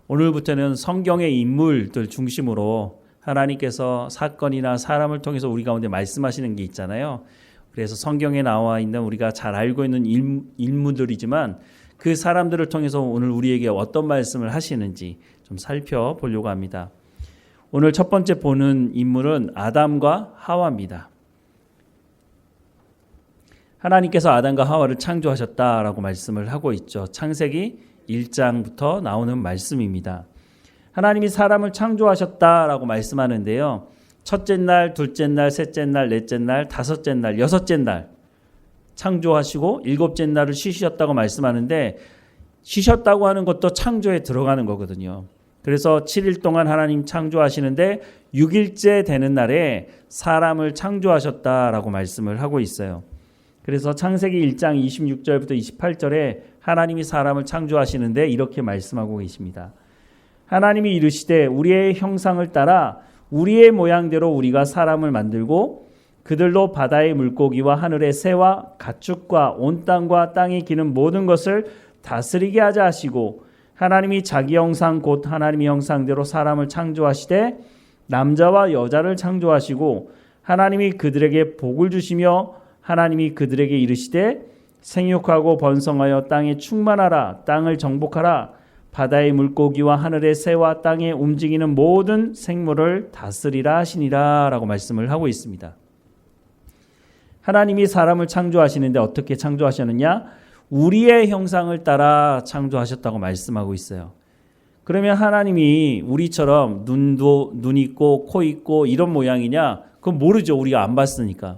오늘부터는 성경의 인물들 중심으로 하나님께서 사건이나 사람을 통해서 우리 가운데 말씀하시는 게 있잖아요. 그래서 성경에 나와 있는 우리가 잘 알고 있는 인물들이지만 그 사람들을 통해서 오늘 우리에게 어떤 말씀을 하시는지 좀 살펴보려고 합니다. 오늘 첫 번째 보는 인물은 아담과 하와입니다. 하나님께서 아담과 하와를 창조하셨다라고 말씀을 하고 있죠. 창세기 1장부터 나오는 말씀입니다. 하나님이 사람을 창조하셨다라고 말씀하는데요. 첫째 날, 둘째 날, 셋째 날, 넷째 날, 다섯째 날, 여섯째 날 창조하시고 일곱째 날을 쉬셨다고 말씀하는데 쉬셨다고 하는 것도 창조에 들어가는 거거든요. 그래서 7일 동안 하나님 창조하시는데 6일째 되는 날에 사람을 창조하셨다라고 말씀을 하고 있어요. 그래서 창세기 1장 26절부터 28절에 하나님이 사람을 창조하시는데 이렇게 말씀하고 계십니다. 하나님이 이르시되 우리의 형상을 따라 우리의 모양대로 우리가 사람을 만들고 그들로 바다의 물고기와 하늘의 새와 가축과 온 땅과 땅에 기는 모든 것을 다스리게 하자 하시고 하나님이 자기 형상 곧 하나님의 형상대로 사람을 창조하시되 남자와 여자를 창조하시고 하나님이 그들에게 복을 주시며 하나님이 그들에게 이르시되 생육하고 번성하여 땅에 충만하라 땅을 정복하라 바다의 물고기와 하늘의 새와 땅에 움직이는 모든 생물을 다스리라 하시니라 라고 말씀을 하고 있습니다. 하나님이 사람을 창조하시는데 어떻게 창조하셨느냐? 우리의 형상을 따라 창조하셨다고 말씀하고 있어요. 그러면 하나님이 우리처럼 눈 있고 코 있고 이런 모양이냐? 그건 모르죠. 우리가 안 봤으니까.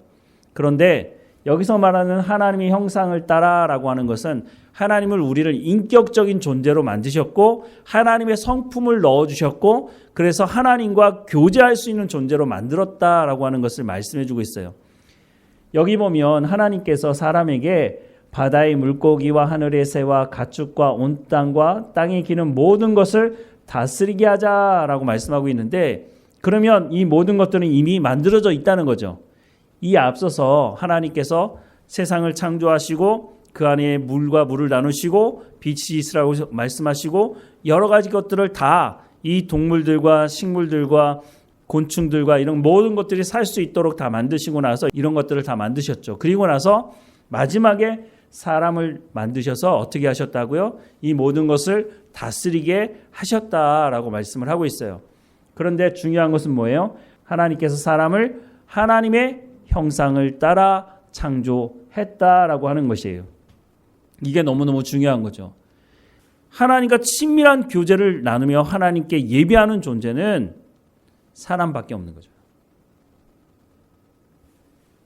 그런데 여기서 말하는 하나님의 형상을 따라라고 하는 것은 하나님을 우리를 인격적인 존재로 만드셨고 하나님의 성품을 넣어주셨고 그래서 하나님과 교제할 수 있는 존재로 만들었다라고 하는 것을 말씀해 주고 있어요. 여기 보면 하나님께서 사람에게 바다의 물고기와 하늘의 새와 가축과 온 땅과 땅에 기는 모든 것을 다스리게 하자라고 말씀하고 있는데 그러면 이 모든 것들은 이미 만들어져 있다는 거죠. 이 앞서서 하나님께서 세상을 창조하시고 그 안에 물과 물을 나누시고 빛이 있으라고 말씀하시고 여러 가지 것들을 다 이 동물들과 식물들과 곤충들과 이런 모든 것들이 살 수 있도록 다 만드시고 나서 이런 것들을 다 만드셨죠. 그리고 나서 마지막에 사람을 만드셔서 어떻게 하셨다고요? 이 모든 것을 다스리게 하셨다라고 말씀을 하고 있어요. 그런데 중요한 것은 뭐예요? 하나님께서 사람을 하나님의 형상을 따라 창조했다라고 하는 것이에요. 이게 너무너무 중요한 거죠. 하나님과 친밀한 교제를 나누며 하나님께 예배하는 존재는 사람밖에 없는 거죠.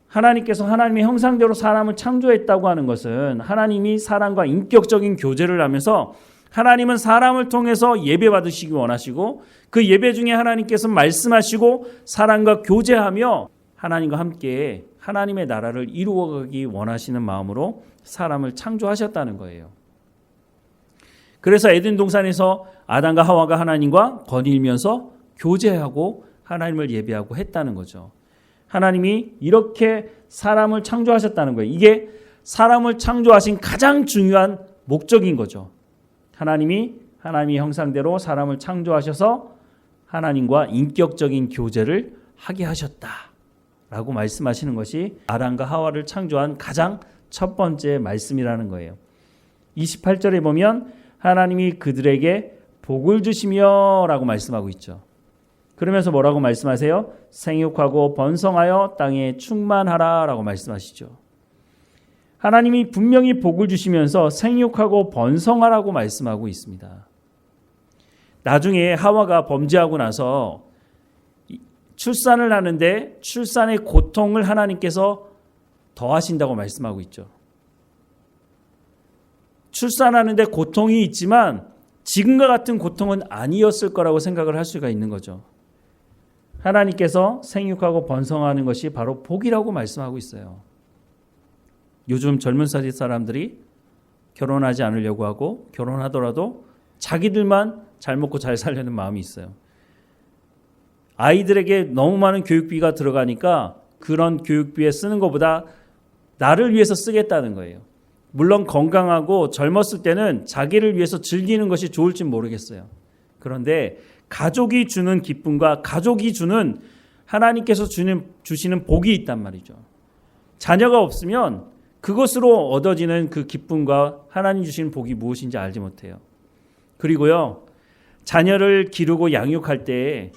하나님께서 하나님의 형상대로 사람을 창조했다고 하는 것은 하나님이 사람과 인격적인 교제를 하면서 하나님은 사람을 통해서 예배받으시기 원하시고 그 예배 중에 하나님께서 말씀하시고 사람과 교제하며 하나님과 함께 하나님의 나라를 이루어가기 원하시는 마음으로 사람을 창조하셨다는 거예요. 그래서 에덴 동산에서 아담과 하와가 하나님과 거닐면서 교제하고 하나님을 예배하고 했다는 거죠. 하나님이 이렇게 사람을 창조하셨다는 거예요. 이게 사람을 창조하신 가장 중요한 목적인 거죠. 하나님이 하나님의 형상대로 사람을 창조하셔서 하나님과 인격적인 교제를 하게 하셨다라고 말씀하시는 것이 아담과 하와를 창조한 가장 첫 번째 말씀이라는 거예요. 28절에 보면 하나님이 그들에게 복을 주시며 라고 말씀하고 있죠. 그러면서 뭐라고 말씀하세요? 생육하고 번성하여 땅에 충만하라 라고 말씀하시죠. 하나님이 분명히 복을 주시면서 생육하고 번성하라고 말씀하고 있습니다. 나중에 하와가 범죄하고 나서 출산을 하는데 출산의 고통을 하나님께서 더하신다고 말씀하고 있죠. 출산하는데 고통이 있지만 지금과 같은 고통은 아니었을 거라고 생각을 할 수가 있는 거죠. 하나님께서 생육하고 번성하는 것이 바로 복이라고 말씀하고 있어요. 요즘 젊은 세대 사람들이 결혼하지 않으려고 하고 결혼하더라도 자기들만 잘 먹고 잘 살려는 마음이 있어요. 아이들에게 너무 많은 교육비가 들어가니까 그런 교육비에 쓰는 것보다 나를 위해서 쓰겠다는 거예요. 물론 건강하고 젊었을 때는 자기를 위해서 즐기는 것이 좋을지 모르겠어요. 그런데 가족이 주는 기쁨과 가족이 주는 하나님께서 주시는 복이 있단 말이죠. 자녀가 없으면 그것으로 얻어지는 그 기쁨과 하나님 주시는 복이 무엇인지 알지 못해요. 그리고요, 자녀를 기르고 양육할 때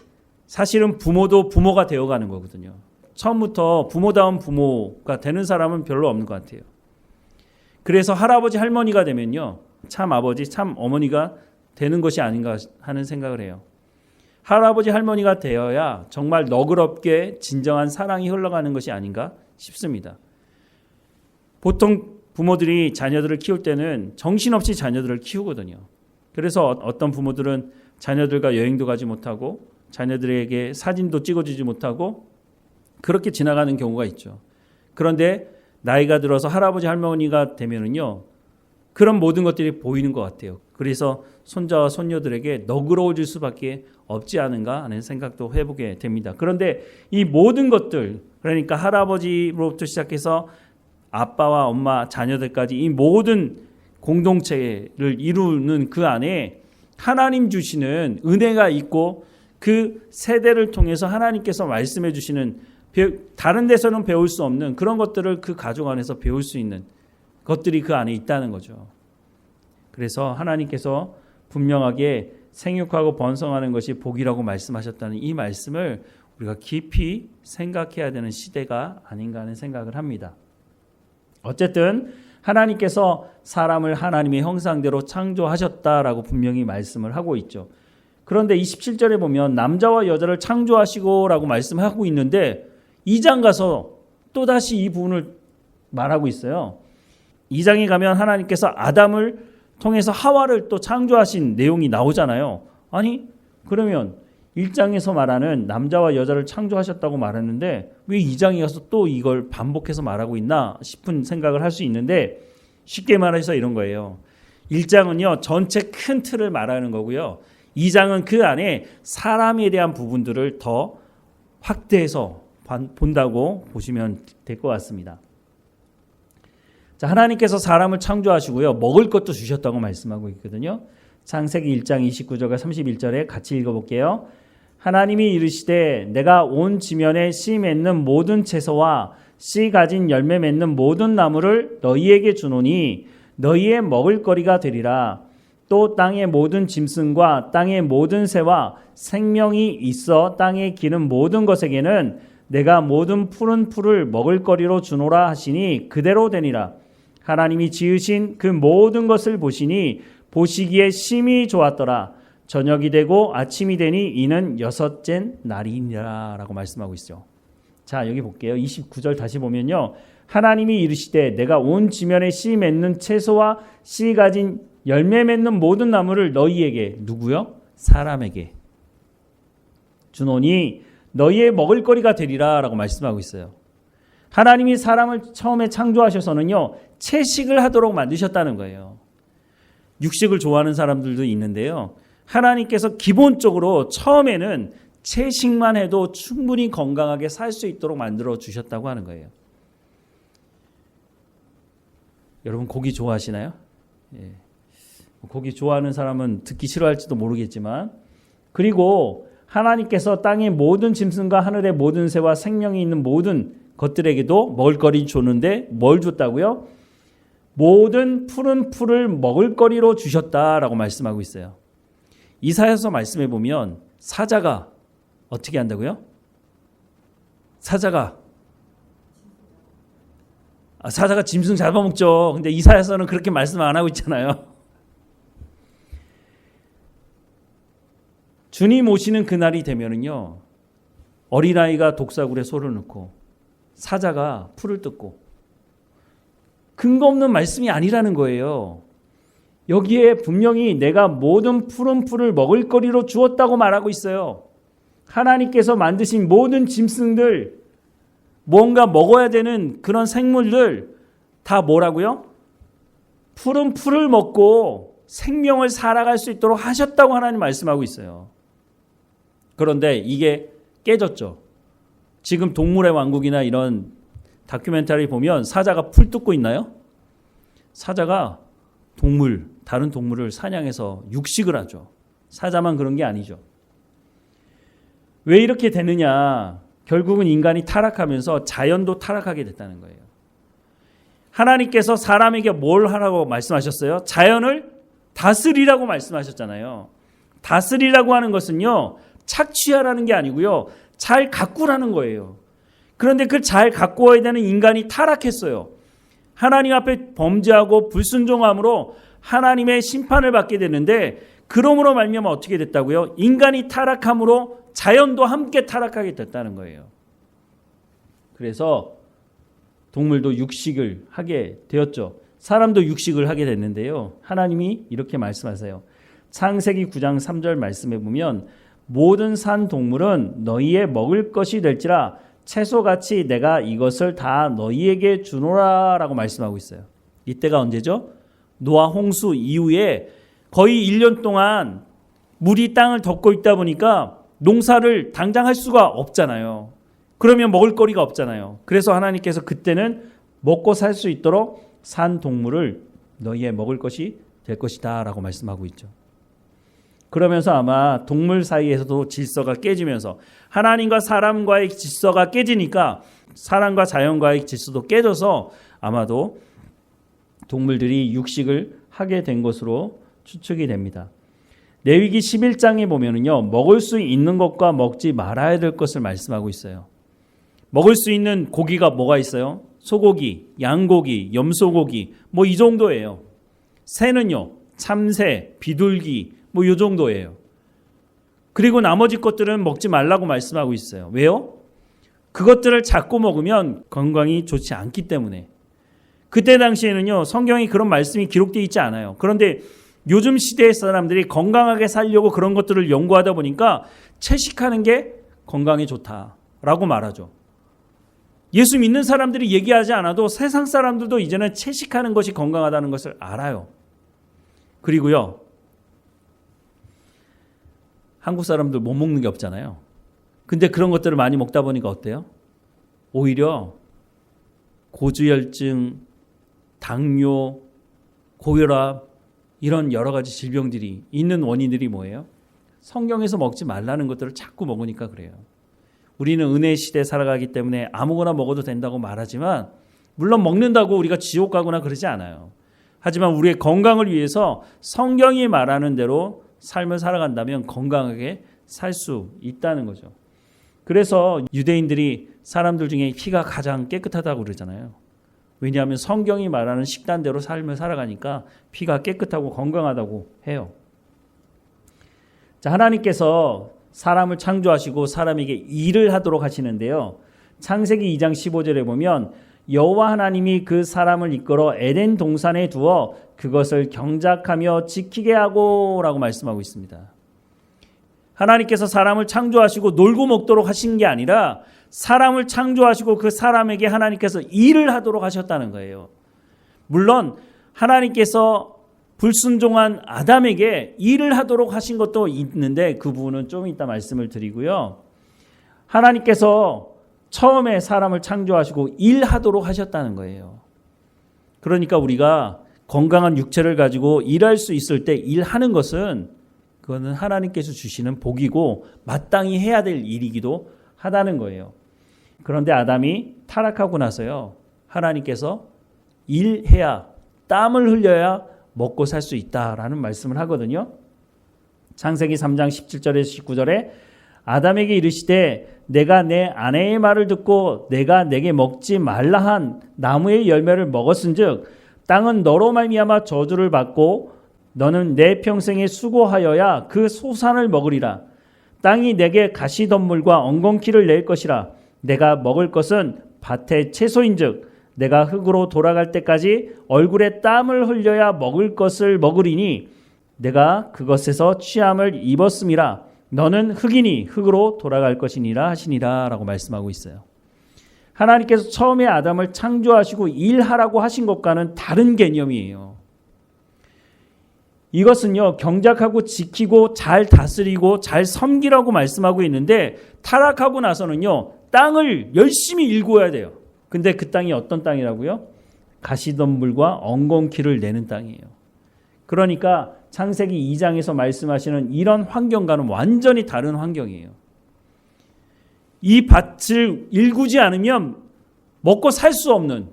사실은 부모도 부모가 되어가는 거거든요. 처음부터 부모다운 부모가 되는 사람은 별로 없는 것 같아요. 그래서 할아버지 할머니가 되면요, 참 아버지 참 어머니가 되는 것이 아닌가 하는 생각을 해요. 할아버지 할머니가 되어야 정말 너그럽게 진정한 사랑이 흘러가는 것이 아닌가 싶습니다. 보통 부모들이 자녀들을 키울 때는 정신없이 자녀들을 키우거든요. 그래서 어떤 부모들은 자녀들과 여행도 가지 못하고 자녀들에게 사진도 찍어주지 못하고 그렇게 지나가는 경우가 있죠. 그런데 나이가 들어서 할아버지 할머니가 되면은요, 그런 모든 것들이 보이는 것 같아요. 그래서 손자와 손녀들에게 너그러워질 수밖에 없지 않은가 하는 생각도 해보게 됩니다. 그런데 이 모든 것들, 그러니까 할아버지로부터 시작해서 아빠와 엄마, 자녀들까지 이 모든 공동체를 이루는 그 안에 하나님 주시는 은혜가 있고 그 세대를 통해서 하나님께서 말씀해 주시는 다른 데서는 배울 수 없는 그런 것들을 그 가족 안에서 배울 수 있는 것들이 그 안에 있다는 거죠. 그래서 하나님께서 분명하게 생육하고 번성하는 것이 복이라고 말씀하셨다는 이 말씀을 우리가 깊이 생각해야 되는 시대가 아닌가 하는 생각을 합니다. 어쨌든 하나님께서 사람을 하나님의 형상대로 창조하셨다라고 분명히 말씀을 하고 있죠. 그런데 27절에 보면 남자와 여자를 창조하시고라고 말씀하고 있는데 2장 가서 또다시 이 부분을 말하고 있어요. 2장에 가면 하나님께서 아담을 통해서 하와를 또 창조하신 내용이 나오잖아요. 아니 그러면 1장에서 말하는 남자와 여자를 창조하셨다고 말했는데 왜 2장에 가서 또 이걸 반복해서 말하고 있나 싶은 생각을 할 수 있는데, 쉽게 말해서 이런 거예요. 1장은요 전체 큰 틀을 말하는 거고요, 2장은 그 안에 사람에 대한 부분들을 더 확대해서 본다고 보시면 될 것 같습니다. 자, 하나님께서 사람을 창조하시고요, 먹을 것도 주셨다고 말씀하고 있거든요. 창세기 1장 29절과 31절에 같이 읽어볼게요. 하나님이 이르시되 내가 온 지면에 씨 맺는 모든 채소와 씨 가진 열매 맺는 모든 나무를 너희에게 주노니 너희의 먹을거리가 되리라. 또 땅의 모든 짐승과 땅의 모든 새와 생명이 있어 땅에 기는 모든 것에게는 내가 모든 푸른 풀을 먹을거리로 주노라 하시니 그대로 되니라. 하나님이 지으신 그 모든 것을 보시니 보시기에 심히 좋았더라. 저녁이 되고 아침이 되니 이는 여섯째 날이니라 라고 말씀하고 있어요. 자, 여기 볼게요. 29절 다시 보면요, 하나님이 이르시되 내가 온 지면에 씨 맺는 채소와 씨 가진 열매 맺는 모든 나무를 너희에게, 누구요? 사람에게 주노니 너희의 먹을거리가 되리라 라고 말씀하고 있어요. 하나님이 사람을 처음에 창조하셔서는요 채식을 하도록 만드셨다는 거예요. 육식을 좋아하는 사람들도 있는데요, 하나님께서 기본적으로 처음에는 채식만 해도 충분히 건강하게 살 수 있도록 만들어 주셨다고 하는 거예요. 여러분 고기 좋아하시나요? 예. 고기 좋아하는 사람은 듣기 싫어할지도 모르겠지만, 그리고 하나님께서 땅의 모든 짐승과 하늘의 모든 새와 생명이 있는 모든 것들에게도 먹을거리 줬는데 뭘 줬다고요? 모든 푸른 풀을 먹을거리로 주셨다라고 말씀하고 있어요. 이사야서 말씀해 보면 사자가 어떻게 한다고요? 사자가 짐승 잡아먹죠. 근데 이사야서는 그렇게 말씀 안 하고 있잖아요. 주님 오시는 그날이 되면은요, 어린아이가 독사굴에 소를 넣고 사자가 풀을 뜯고, 근거 없는 말씀이 아니라는 거예요. 여기에 분명히 내가 모든 푸른 풀을 먹을거리로 주었다고 말하고 있어요. 하나님께서 만드신 모든 짐승들, 뭔가 먹어야 되는 그런 생물들 다 뭐라고요? 푸른 풀을 먹고 생명을 살아갈 수 있도록 하셨다고 하나님 말씀하고 있어요. 그런데 이게 깨졌죠. 지금 동물의 왕국이나 이런 다큐멘터리 보면 사자가 풀 뜯고 있나요? 사자가 다른 동물을 사냥해서 육식을 하죠. 사자만 그런 게 아니죠. 왜 이렇게 되느냐? 결국은 인간이 타락하면서 자연도 타락하게 됐다는 거예요. 하나님께서 사람에게 뭘 하라고 말씀하셨어요? 자연을 다스리라고 말씀하셨잖아요. 다스리라고 하는 것은요, 착취하라는 게 아니고요, 잘 가꾸라는 거예요. 그런데 그 잘 가꾸어야 되는 인간이 타락했어요. 하나님 앞에 범죄하고 불순종함으로 하나님의 심판을 받게 되는데, 그러므로 말미암아 어떻게 됐다고요? 인간이 타락함으로 자연도 함께 타락하게 됐다는 거예요. 그래서 동물도 육식을 하게 되었죠. 사람도 육식을 하게 됐는데요. 하나님이 이렇게 말씀하세요. 창세기 9장 3절 말씀에 보면 모든 산 동물은 너희의 먹을 것이 될지라 채소같이 내가 이것을 다 너희에게 주노라 라고 말씀하고 있어요. 이때가 언제죠? 노아 홍수 이후에 거의 1년 동안 물이 땅을 덮고 있다 보니까 농사를 당장 할 수가 없잖아요. 그러면 먹을 거리가 없잖아요. 그래서 하나님께서 그때는 먹고 살 수 있도록 산 동물을 너희의 먹을 것이 될 것이다 라고 말씀하고 있죠. 그러면서 아마 동물 사이에서도 질서가 깨지면서 하나님과 사람과의 질서가 깨지니까 사람과 자연과의 질서도 깨져서 아마도 동물들이 육식을 하게 된 것으로 추측이 됩니다. 레위기 11장에 보면은요, 먹을 수 있는 것과 먹지 말아야 될 것을 말씀하고 있어요. 먹을 수 있는 고기가 뭐가 있어요? 소고기, 양고기, 염소고기, 뭐 이 정도예요. 새는요, 참새, 비둘기, 뭐 이 정도예요. 그리고 나머지 것들은 먹지 말라고 말씀하고 있어요. 왜요? 그것들을 자꾸 먹으면 건강이 좋지 않기 때문에. 그때 당시에는요, 성경에 그런 말씀이 기록되어 있지 않아요. 그런데 요즘 시대의 사람들이 건강하게 살려고 그런 것들을 연구하다 보니까 채식하는 게 건강에 좋다라고 말하죠. 예수 믿는 사람들이 얘기하지 않아도 세상 사람들도 이제는 채식하는 것이 건강하다는 것을 알아요. 그리고요, 한국 사람들 못 먹는 게 없잖아요. 근데 그런 것들을 많이 먹다 보니까 어때요? 오히려 고지혈증, 당뇨, 고혈압 이런 여러 가지 질병들이 있는 원인들이 뭐예요? 성경에서 먹지 말라는 것들을 자꾸 먹으니까 그래요. 우리는 은혜의 시대에 살아가기 때문에 아무거나 먹어도 된다고 말하지만 물론 먹는다고 우리가 지옥 가거나 그러지 않아요. 하지만 우리의 건강을 위해서 성경이 말하는 대로 삶을 살아간다면 건강하게 살 수 있다는 거죠. 그래서 유대인들이 사람들 중에 피가 가장 깨끗하다고 그러잖아요. 왜냐하면 성경이 말하는 식단대로 삶을 살아가니까 피가 깨끗하고 건강하다고 해요. 자, 하나님께서 사람을 창조하시고 사람에게 일을 하도록 하시는데요. 창세기 2장 15절에 보면 여호와 하나님이 그 사람을 이끌어 에덴 동산에 두어 그것을 경작하며 지키게 하고 라고 말씀하고 있습니다. 하나님께서 사람을 창조하시고 놀고 먹도록 하신 게 아니라 사람을 창조하시고 그 사람에게 하나님께서 일을 하도록 하셨다는 거예요. 물론 하나님께서 불순종한 아담에게 일을 하도록 하신 것도 있는데 그 부분은 좀 이따 말씀을 드리고요. 하나님께서 처음에 사람을 창조하시고 일하도록 하셨다는 거예요. 그러니까 우리가 건강한 육체를 가지고 일할 수 있을 때 일하는 것은 그거는 하나님께서 주시는 복이고 마땅히 해야 될 일이기도 하다는 거예요. 그런데 아담이 타락하고 나서요, 하나님께서 일해야, 땀을 흘려야 먹고 살 수 있다라는 말씀을 하거든요. 창세기 3장 17절에서 19절에 아담에게 이르시되 내가 내 아내의 말을 듣고 내가 내게 먹지 말라 한 나무의 열매를 먹었은즉 땅은 너로 말미암아 저주를 받고 너는 내 평생에 수고하여야 그 소산을 먹으리라. 땅이 내게 가시덤물과 엉겅퀴를 낼 것이라. 내가 먹을 것은 밭의 채소인즉 내가 흙으로 돌아갈 때까지 얼굴에 땀을 흘려야 먹을 것을 먹으리니 내가 그것에서 취함을 입었음이라. 너는 흙이니 흙으로 돌아갈 것이니라 하시니라 라고 말씀하고 있어요. 하나님께서 처음에 아담을 창조하시고 일하라고 하신 것과는 다른 개념이에요. 이것은요, 경작하고 지키고 잘 다스리고 잘 섬기라고 말씀하고 있는데 타락하고 나서는요, 땅을 열심히 일구어야 돼요. 근데 그 땅이 어떤 땅이라고요? 가시덤불과 엉겅퀴를 내는 땅이에요. 그러니까 창세기 2장에서 말씀하시는 이런 환경과는 완전히 다른 환경이에요. 이 밭을 일구지 않으면 먹고 살 수 없는,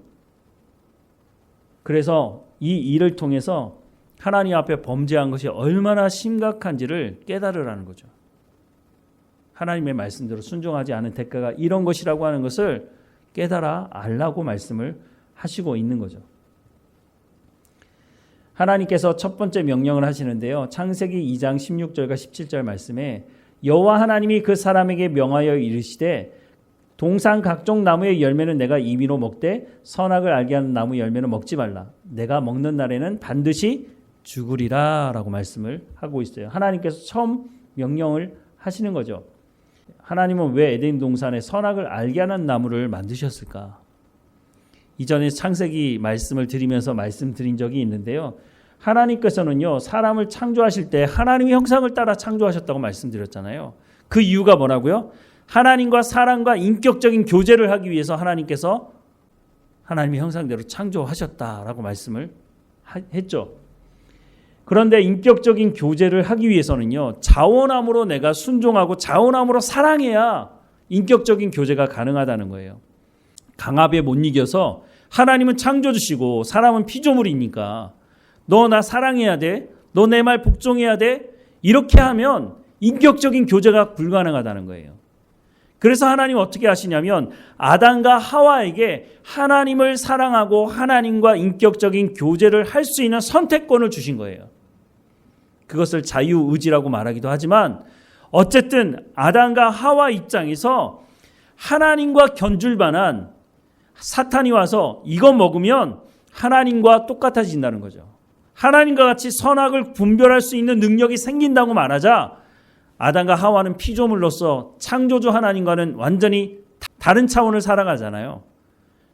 그래서 이 일을 통해서 하나님 앞에 범죄한 것이 얼마나 심각한지를 깨달으라는 거죠. 하나님의 말씀대로 순종하지 않은 대가가 이런 것이라고 하는 것을 깨달아 알라고 말씀을 하시고 있는 거죠. 하나님께서 첫 번째 명령을 하시는데요. 창세기 2장 16절과 17절 말씀에 여호와 하나님이 그 사람에게 명하여 이르시되 동산 각종 나무의 열매는 내가 임의로 먹되 선악을 알게 하는 나무 열매는 먹지 말라. 내가 먹는 날에는 반드시 죽으리라 라고 말씀을 하고 있어요. 하나님께서 처음 명령을 하시는 거죠. 하나님은 왜 에덴 동산에 선악을 알게 하는 나무를 만드셨을까? 이전에 창세기 말씀을 드리면서 말씀드린 적이 있는데요. 하나님께서는요, 사람을 창조하실 때 하나님의 형상을 따라 창조하셨다고 말씀드렸잖아요. 그 이유가 뭐라고요? 하나님과 사람과 인격적인 교제를 하기 위해서 하나님께서 하나님의 형상대로 창조하셨다라고 말씀을 했죠. 그런데 인격적인 교제를 하기 위해서는요, 자원함으로 내가 순종하고 자원함으로 사랑해야 인격적인 교제가 가능하다는 거예요. 강압에 못 이겨서 하나님은 창조주시고 사람은 피조물이니까 너 나 사랑해야 돼, 너 내 말 복종해야 돼, 이렇게 하면 인격적인 교제가 불가능하다는 거예요. 그래서 하나님은 어떻게 하시냐면 아담과 하와에게 하나님을 사랑하고 하나님과 인격적인 교제를 할 수 있는 선택권을 주신 거예요. 그것을 자유의지라고 말하기도 하지만 어쨌든 아담과 하와 입장에서 하나님과 견줄만한 사탄이 와서 이거 먹으면 하나님과 똑같아진다는 거죠. 하나님과 같이 선악을 분별할 수 있는 능력이 생긴다고 말하자 아담과 하와는 피조물로서 창조주 하나님과는 완전히 다른 차원을 살아가잖아요.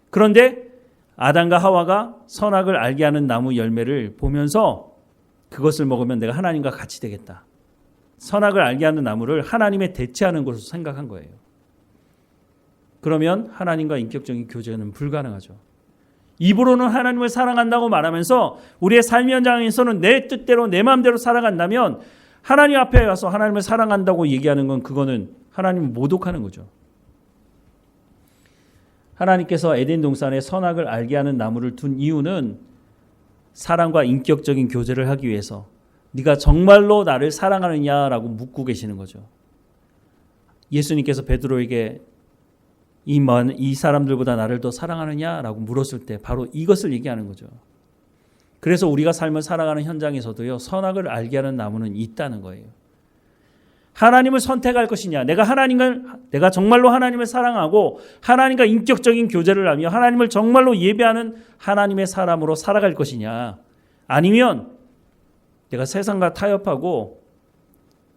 그런데 아담과 하와가 선악을 알게 하는 나무 열매를 보면서 그것을 먹으면 내가 하나님과 같이 되겠다. 선악을 알게 하는 나무를 하나님에 대체하는 것으로 생각한 거예요. 그러면 하나님과 인격적인 교제는 불가능하죠. 입으로는 하나님을 사랑한다고 말하면서 우리의 삶의 현장에서는 내 뜻대로 내 마음대로 살아간다면 하나님 앞에 가서 하나님을 사랑한다고 얘기하는 건 그거는 하나님을 모독하는 거죠. 하나님께서 에덴 동산에 선악을 알게 하는 나무를 둔 이유는 사람과 인격적인 교제를 하기 위해서 네가 정말로 나를 사랑하느냐라고 묻고 계시는 거죠. 예수님께서 베드로에게 이 사람들보다 나를 더 사랑하느냐라고 물었을 때 바로 이것을 얘기하는 거죠. 그래서 우리가 삶을 살아가는 현장에서도요, 선악을 알게 하는 나무는 있다는 거예요. 하나님을 선택할 것이냐, 내가 정말로 하나님을 사랑하고 하나님과 인격적인 교제를 하며 하나님을 정말로 예배하는 하나님의 사람으로 살아갈 것이냐, 아니면 내가 세상과 타협하고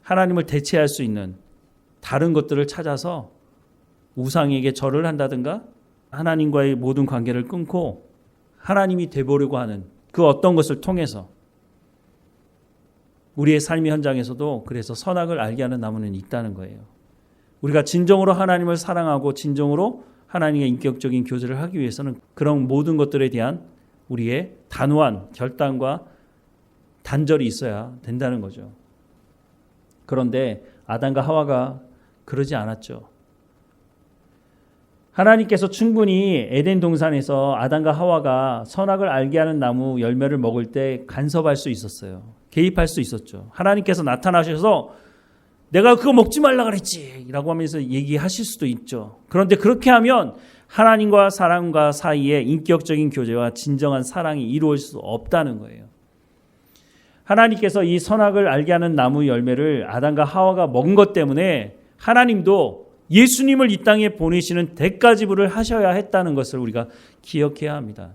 하나님을 대체할 수 있는 다른 것들을 찾아서 우상에게 절을 한다든가 하나님과의 모든 관계를 끊고 하나님이 되보려고 하는 그 어떤 것을 통해서 우리의 삶의 현장에서도 그래서 선악을 알게 하는 나무는 있다는 거예요. 우리가 진정으로 하나님을 사랑하고 진정으로 하나님의 인격적인 교제를 하기 위해서는 그런 모든 것들에 대한 우리의 단호한 결단과 단절이 있어야 된다는 거죠. 그런데 아담과 하와가 그러지 않았죠. 하나님께서 충분히 에덴 동산에서 아담과 하와가 선악을 알게 하는 나무 열매를 먹을 때 간섭할 수 있었어요. 개입할 수 있었죠. 하나님께서 나타나셔서 내가 그거 먹지 말라 그랬지 라고 하면서 얘기하실 수도 있죠. 그런데 그렇게 하면 하나님과 사람과 사이에 인격적인 교제와 진정한 사랑이 이루어질 수 없다는 거예요. 하나님께서 이 선악을 알게 하는 나무 열매를 아담과 하와가 먹은 것 때문에 하나님도 예수님을 이 땅에 보내시는 대가 지불을 하셔야 했다는 것을 우리가 기억해야 합니다.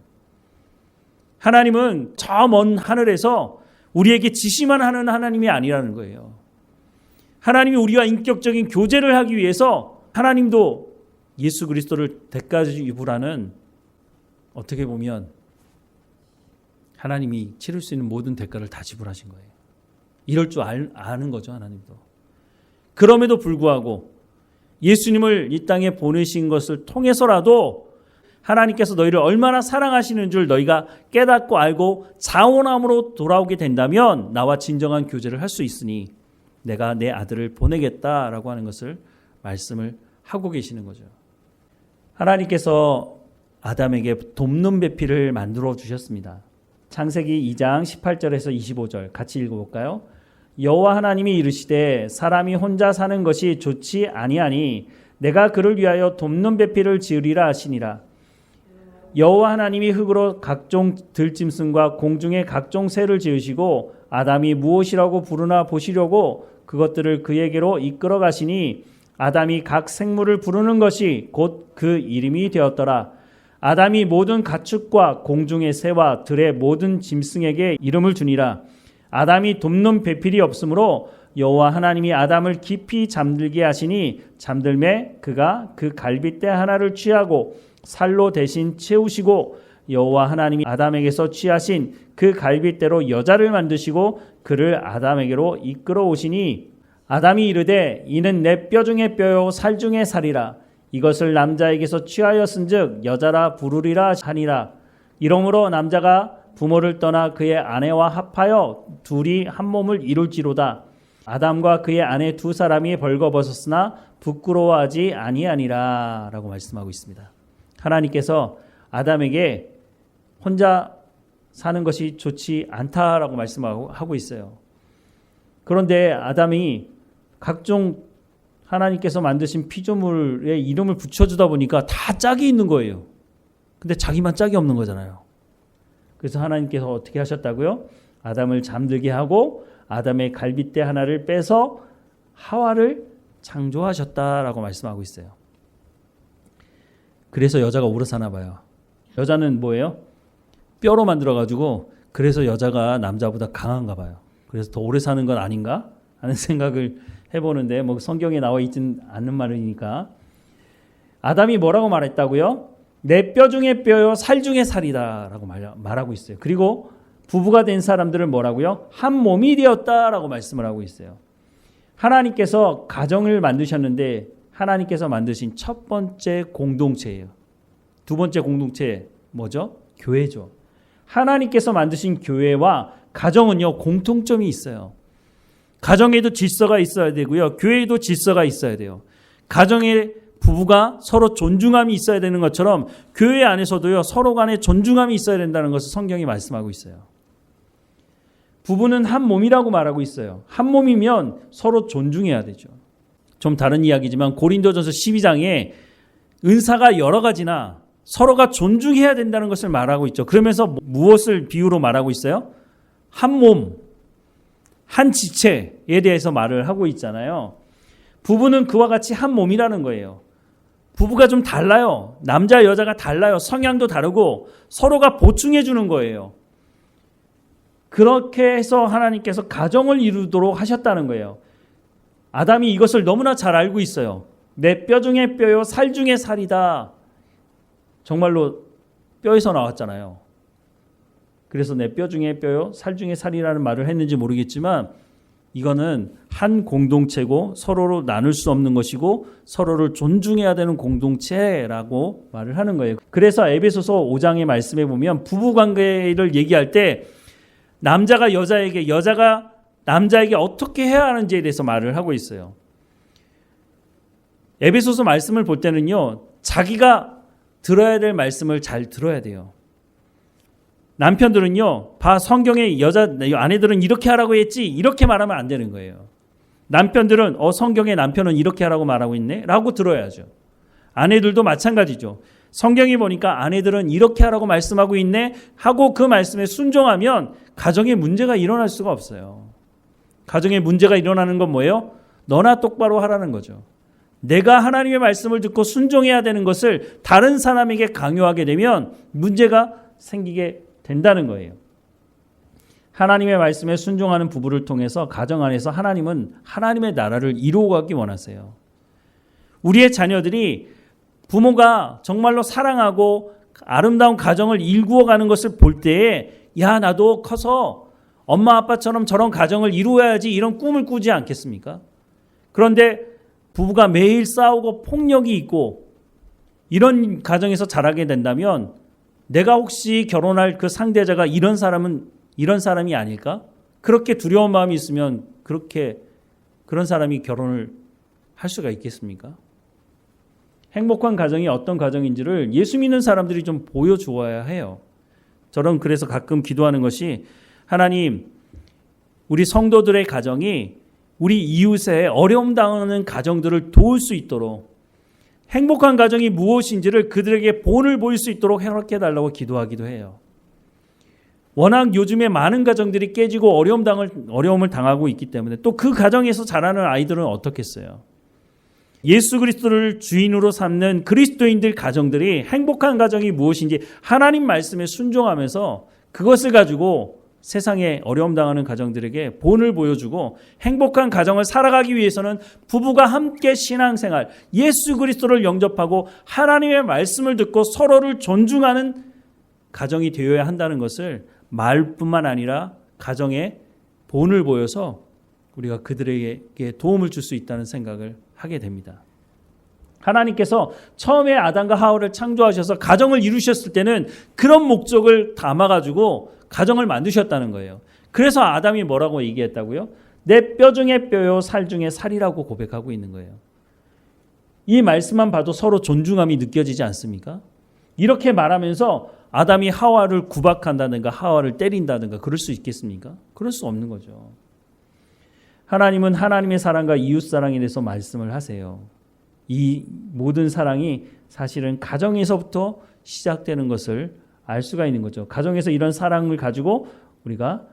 하나님은 저 먼 하늘에서 우리에게 지시만 하는 하나님이 아니라는 거예요. 하나님이 우리와 인격적인 교제를 하기 위해서 하나님도 예수 그리스도를 대가 지불하는, 어떻게 보면 하나님이 치를 수 있는 모든 대가를 다 지불하신 거예요. 이럴 줄 아는 거죠, 하나님도. 그럼에도 불구하고 예수님을 이 땅에 보내신 것을 통해서라도 하나님께서 너희를 얼마나 사랑하시는 줄 너희가 깨닫고 알고 자원함으로 돌아오게 된다면 나와 진정한 교제를 할 수 있으니 내가 내 아들을 보내겠다라고 하는 것을 말씀을 하고 계시는 거죠. 하나님께서 아담에게 돕는 배필을 만들어 주셨습니다. 창세기 2장 18절에서 25절 같이 읽어볼까요? 여호와 하나님이 이르시되 사람이 혼자 사는 것이 좋지 아니하니 내가 그를 위하여 돕는 배필을 지으리라 하시니라. 여호와 하나님이 흙으로 각종 들짐승과 공중의 각종 새를 지으시고 아담이 무엇이라고 부르나 보시려고 그것들을 그에게로 이끌어 가시니 아담이 각 생물을 부르는 것이 곧 그 이름이 되었더라. 아담이 모든 가축과 공중의 새와 들의 모든 짐승에게 이름을 주니라. 아담이 돕는 배필이 없으므로 여호와 하나님이 아담을 깊이 잠들게 하시니 잠들매 그가 그 갈빗대 하나를 취하고 살로 대신 채우시고 여호와 하나님이 아담에게서 취하신 그 갈빗대로 여자를 만드시고 그를 아담에게로 이끌어 오시니 아담이 이르되 이는 내 뼈 중에 뼈요 살 중에 살이라. 이것을 남자에게서 취하였은즉 여자라 부르리라 하니라. 이러므로 남자가 부모를 떠나 그의 아내와 합하여 둘이 한 몸을 이룰지로다. 아담과 그의 아내 두 사람이 벌거벗었으나 부끄러워하지 아니하니라 라고 말씀하고 있습니다. 하나님께서 아담에게 혼자 사는 것이 좋지 않다라고 말씀하고 있어요. 그런데 아담이 각종 하나님께서 만드신 피조물에 이름을 붙여주다 보니까 다 짝이 있는 거예요. 근데 자기만 짝이 없는 거잖아요. 그래서 하나님께서 어떻게 하셨다고요? 아담을 잠들게 하고 아담의 갈빗대 하나를 빼서 하와를 창조하셨다라고 말씀하고 있어요. 그래서 여자가 오래 사나 봐요. 여자는 뭐예요? 뼈로 만들어가지고 그래서 여자가 남자보다 강한가 봐요. 그래서 더 오래 사는 건 아닌가 하는 생각을 해보는데 뭐 성경에 나와 있진 않는 말이니까. 아담이 뭐라고 말했다고요? 내 뼈 중에 뼈요 살 중에 살이다 라고 말하고 있어요. 그리고 부부가 된 사람들은 뭐라고요? 한 몸이 되었다라고 말씀을 하고 있어요. 하나님께서 가정을 만드셨는데 하나님께서 만드신 첫 번째 공동체예요. 두 번째 공동체 뭐죠? 교회죠. 하나님께서 만드신 교회와 가정은요 공통점이 있어요. 가정에도 질서가 있어야 되고요. 교회에도 질서가 있어야 돼요. 가정에 부부가 서로 존중함이 있어야 되는 것처럼 교회 안에서도요 서로 간에 존중함이 있어야 된다는 것을 성경이 말씀하고 있어요. 부부는 한 몸이라고 말하고 있어요. 한 몸이면 서로 존중해야 되죠. 좀 다른 이야기지만 고린도전서 12장에 은사가 여러 가지나 서로가 존중해야 된다는 것을 말하고 있죠. 그러면서 무엇을 비유로 말하고 있어요? 한 몸, 한 지체에 대해서 말을 하고 있잖아요. 부부는 그와 같이 한 몸이라는 거예요. 부부가 좀 달라요. 남자 여자가 달라요. 성향도 다르고 서로가 보충해 주는 거예요. 그렇게 해서 하나님께서 가정을 이루도록 하셨다는 거예요. 아담이 이것을 너무나 잘 알고 있어요. 내 뼈 중에 뼈요 살 중에 살이다. 정말로 뼈에서 나왔잖아요. 그래서 내 뼈 중에 뼈요 살 중에 살이라는 말을 했는지 모르겠지만 이거는 한 공동체고 서로로 나눌 수 없는 것이고 서로를 존중해야 되는 공동체라고 말을 하는 거예요. 그래서 에베소서 5장의 말씀에 보면 부부관계를 얘기할 때 남자가 여자에게 여자가 남자에게 어떻게 해야 하는지에 대해서 말을 하고 있어요. 에베소서 말씀을 볼 때는요 자기가 들어야 될 말씀을 잘 들어야 돼요. 남편들은요, 성경에 아내들은 이렇게 하라고 했지, 이렇게 말하면 안 되는 거예요. 남편들은, 성경에 남편은 이렇게 하라고 말하고 있네? 라고 들어야죠. 아내들도 마찬가지죠. 성경이 보니까 아내들은 이렇게 하라고 말씀하고 있네? 하고 그 말씀에 순종하면 가정에 문제가 일어날 수가 없어요. 가정에 문제가 일어나는 건 뭐예요? 너나 똑바로 하라는 거죠. 내가 하나님의 말씀을 듣고 순종해야 되는 것을 다른 사람에게 강요하게 되면 문제가 생기게 된다는 거예요. 하나님의 말씀에 순종하는 부부를 통해서 가정 안에서 하나님은 하나님의 나라를 이루어가기 원하세요. 우리의 자녀들이 부모가 정말로 사랑하고 아름다운 가정을 일구어가는 것을 볼 때에 야 나도 커서 엄마 아빠처럼 저런 가정을 이루어야지 이런 꿈을 꾸지 않겠습니까? 그런데 부부가 매일 싸우고 폭력이 있고 이런 가정에서 자라게 된다면 내가 혹시 결혼할 그 상대자가 이런 사람이 아닐까? 그렇게 두려운 마음이 있으면 그런 사람이 결혼을 할 수가 있겠습니까? 행복한 가정이 어떤 가정인지를 예수 믿는 사람들이 좀 보여주어야 해요. 저는 그래서 가끔 기도하는 것이 하나님, 우리 성도들의 가정이 우리 이웃의 어려움 당하는 가정들을 도울 수 있도록 행복한 가정이 무엇인지를 그들에게 본을 보일 수 있도록 허락해달라고 기도하기도 해요. 워낙 요즘에 많은 가정들이 깨지고 어려움을 당하고 있기 때문에 또 그 가정에서 자라는 아이들은 어떻겠어요? 예수 그리스도를 주인으로 삼는 그리스도인들 가정들이 행복한 가정이 무엇인지 하나님 말씀에 순종하면서 그것을 가지고 세상에 어려움 당하는 가정들에게 본을 보여주고 행복한 가정을 살아가기 위해서는 부부가 함께 신앙생활, 예수 그리스도를 영접하고 하나님의 말씀을 듣고 서로를 존중하는 가정이 되어야 한다는 것을 말뿐만 아니라 가정에 본을 보여서 우리가 그들에게 도움을 줄 수 있다는 생각을 하게 됩니다. 하나님께서 처음에 아담과 하와를 창조하셔서 가정을 이루셨을 때는 그런 목적을 담아가지고 가정을 만드셨다는 거예요. 그래서 아담이 뭐라고 얘기했다고요? 내 뼈 중에 뼈요 살 중에 살이라고 고백하고 있는 거예요. 이 말씀만 봐도 서로 존중함이 느껴지지 않습니까? 이렇게 말하면서 아담이 하와를 구박한다든가 하와를 때린다든가 그럴 수 있겠습니까? 그럴 수 없는 거죠. 하나님은 하나님의 사랑과 이웃 사랑에 대해서 말씀을 하세요. 이 모든 사랑이 사실은 가정에서부터 시작되는 것을 알 수가 있는 거죠. 가정에서 이런 사랑을 가지고 우리가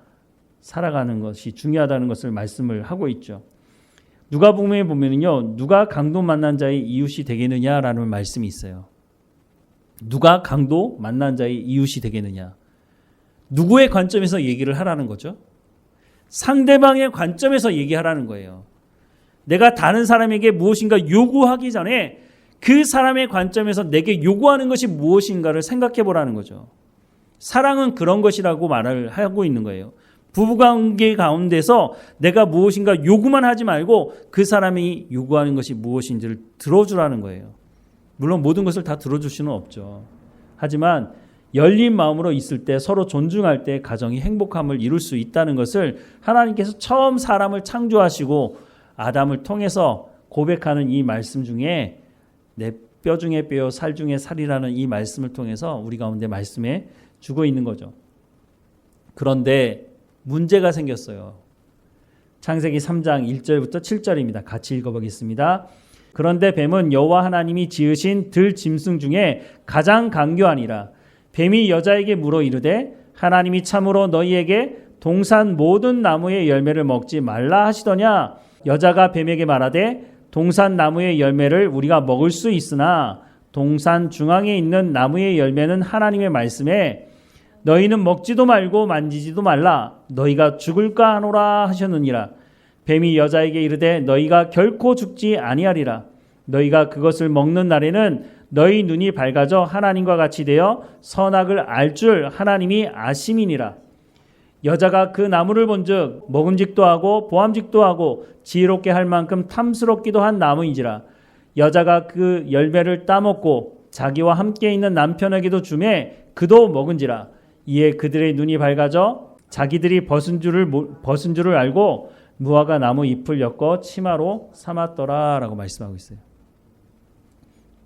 살아가는 것이 중요하다는 것을 말씀을 하고 있죠. 누가복음에 보면은요, 누가 강도 만난 자의 이웃이 되겠느냐라는 말씀이 있어요. 누가 강도 만난 자의 이웃이 되겠느냐? 누구의 관점에서 얘기를 하라는 거죠? 상대방의 관점에서 얘기하라는 거예요. 내가 다른 사람에게 무엇인가 요구하기 전에 그 사람의 관점에서 내게 요구하는 것이 무엇인가를 생각해 보라는 거죠. 사랑은 그런 것이라고 말을 하고 있는 거예요. 부부관계 가운데서 내가 무엇인가 요구만 하지 말고 그 사람이 요구하는 것이 무엇인지를 들어주라는 거예요. 물론 모든 것을 다 들어줄 수는 없죠. 하지만 열린 마음으로 있을 때 서로 존중할 때 가정이 행복함을 이룰 수 있다는 것을 하나님께서 처음 사람을 창조하시고 아담을 통해서 고백하는 이 말씀 중에 내 뼈 중에 뼈요 살 중에 살이라는 이 말씀을 통해서 우리 가운데 말씀해 주고 있는 거죠. 그런데 문제가 생겼어요. 창세기 3장 1절부터 7절입니다. 같이 읽어보겠습니다. 그런데 뱀은 여호와 하나님이 지으신 들 짐승 중에 가장 강교하니라. 뱀이 여자에게 물어 이르되 하나님이 참으로 너희에게 동산 모든 나무의 열매를 먹지 말라 하시더냐. 여자가 뱀에게 말하되 동산 나무의 열매를 우리가 먹을 수 있으나 동산 중앙에 있는 나무의 열매는 하나님의 말씀에 너희는 먹지도 말고 만지지도 말라. 너희가 죽을까 하노라 하셨느니라. 뱀이 여자에게 이르되 너희가 결코 죽지 아니하리라. 너희가 그것을 먹는 날에는 너희 눈이 밝아져 하나님과 같이 되어 선악을 알 줄 하나님이 아심이니라. 여자가 그 나무를 본즉 먹음직도 하고 보암직도 하고 지혜롭게 할 만큼 탐스럽기도 한 나무인지라. 여자가 그 열매를 따먹고 자기와 함께 있는 남편에게도 주매 그도 먹은지라. 이에 그들의 눈이 밝아져 자기들이 벗은 줄을 알고 무화과 나무 잎을 엮어 치마로 삼았더라라고 말씀하고 있어요.